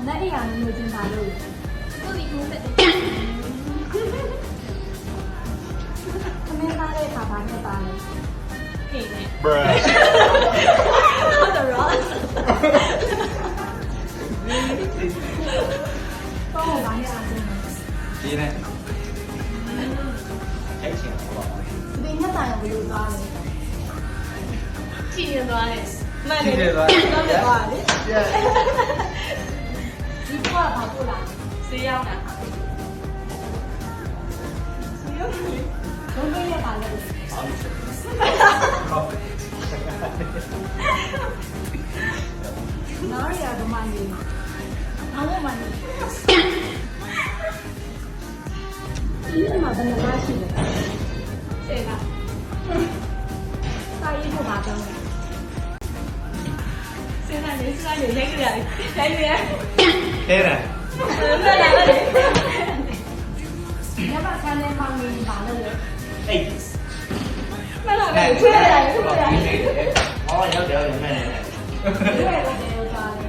လက်အိယာမျိုးချင်းပါလို့ကိုဒီကိုတက်တယ်သမီးသားတဲ့ခါပါနဲ့ပါလေခေနဲ့ Bruh. Not the Ross တော့ဘာနဲ့အားလုံး ဒီနဲ့အဲ့ချင်းပေါ့ ဒီနေ့တိုင်ဘယ်လိုသားလဲ ကြည့်ရသွားတယ် မှန်တယ်တော့သွားလေ Yeah. ဒီကွာဘာပို့လာ ဆေးရောက်တာ လုံးဝရပါလေ နားရရမနေဘာလို့မနေဒီမှာဘယ်လိုရှိလဲ ဆေးလား စာရေးဖို့ပါတော့ ဆေးကနေစကနေရိုက်ကြရတယ်ရိုက်ရ တဲ့ရ မလာဘူး ညမဆန်းနေမှနေပါလို့လေ အေး မလာဘူးချွေးရတယ်ချွေးရတယ် ဟောရောက်တယ်ရောက်နေတယ် ဒီလိုပဲသွားလေ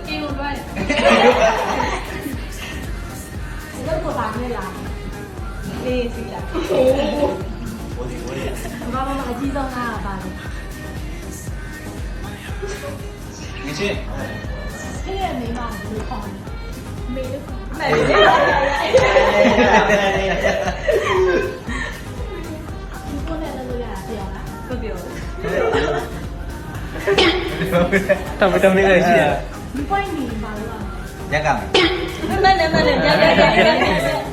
ဒီလိုပဲ ဒီလိုပေါ်ပါနေလား အေးစီလာ ဟိုဒီဟိုဒီ ဘာမှမအကြီးဆုံးကပါလေ ငချင်း အဲ့ဒီမိမကဘယ်လိုခေါ်လဲမေလို့ခေါ် မယ်လေ ဒီကိုနဲ့လည်းလို့ရတာပြောလား မပြော တမလေးလည်းရှိရ ဒီ point နေပါလို့ ရက်ကမယ် ဘူးမနဲ့မနဲ့ညညညည